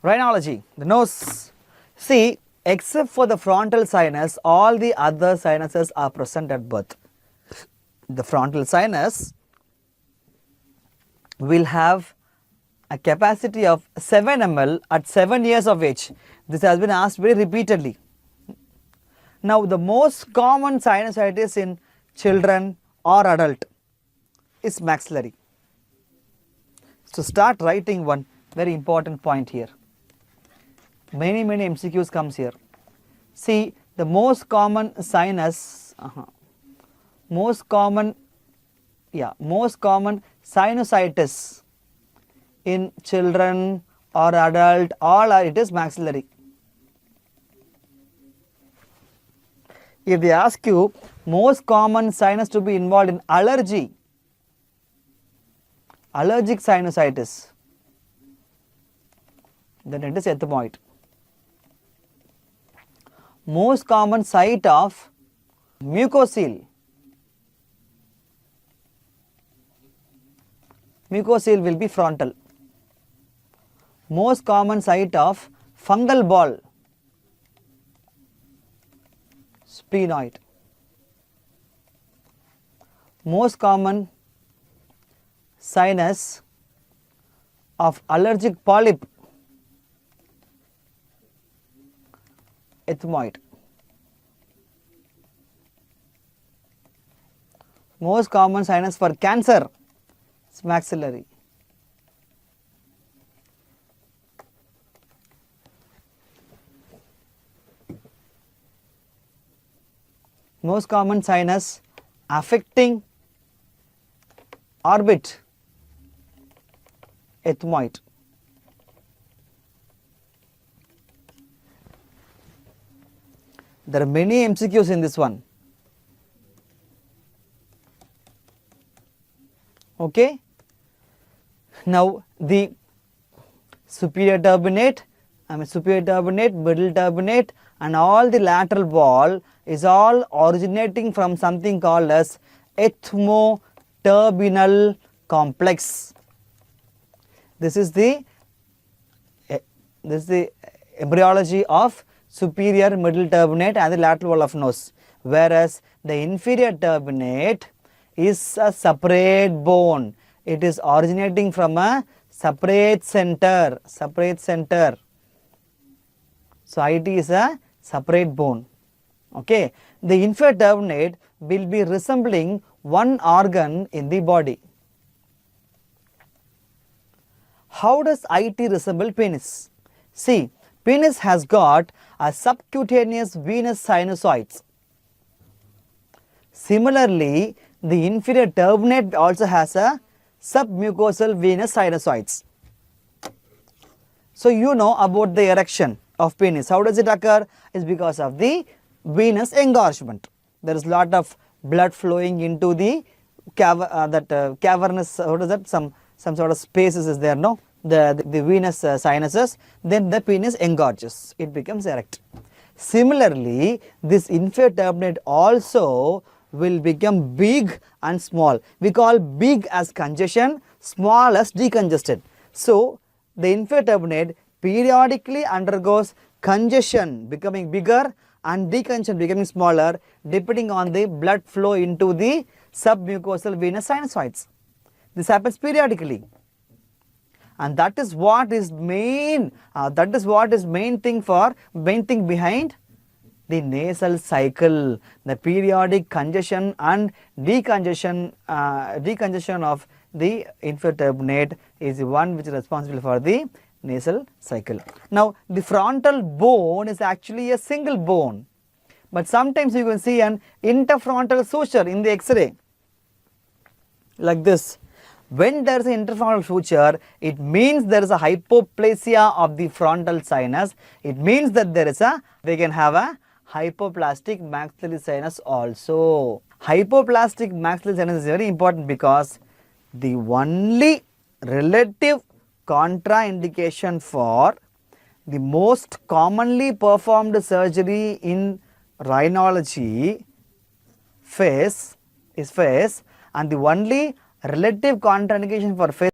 Rhinology, the nose. See, except for the frontal sinus, all the other sinuses are present at birth. The frontal sinus will have a capacity of 7 ml at 7 years of age. This has been asked very repeatedly. Now, the most common sinusitis in children or adult is maxillary. So, start writing one very important point here. Many MCQs comes here. See, the most common sinus, most common sinusitis in children or adult, it is maxillary. If they ask you most common sinus to be involved in allergic sinusitis, then it is ethmoid. Most common site of mucocele will be frontal. Most common site of fungal ball, sphenoid. Most common sinus of allergic polyp, ethmoid. Most common sinus for cancer is maxillary. Most common sinus affecting orbit, ethmoid. There are many MCQs in this one. Okay. Now, the superior turbinate, middle turbinate and all the lateral wall is all originating from something called as ethmoturbinal complex. This is the embryology of superior middle turbinate and the lateral wall of nose, whereas the inferior turbinate is a separate bone. It is originating from a separate center. So, IT is a separate bone. Okay. The inferior turbinate will be resembling one organ in the body. How does IT resemble penis? See, penis has got a subcutaneous venous sinusoids. Similarly, the inferior turbinate also has a submucosal venous sinusoids. So, you know about the erection of penis. How does it occur? It's because of the venous engorgement. There is lot of blood flowing into the cavernous, what is that? Some sort of spaces is there, no? The venous sinuses, then the penis engorges, it becomes erect. Similarly, this inferior turbinate also will become big and small. We call big as congestion, small as decongested. So, the inferior turbinate periodically undergoes congestion becoming bigger and decongestion becoming smaller depending on the blood flow into the submucosal venous sinusoids. This happens periodically. And that is what is main thing behind the nasal cycle. The periodic congestion and decongestion of the inferior turbinate is the one which is responsible for the nasal cycle. Now, the frontal bone is actually a single bone, but sometimes you can see an interfrontal suture in the X-ray like this. When there is an interfrontal suture, it means there is a hypoplasia of the frontal sinus. It means that they can have a hypoplastic maxillary sinus also. Hypoplastic maxillary sinus is very important because the only relative contraindication for the most commonly performed surgery in rhinology face, and the only relative contraindication for face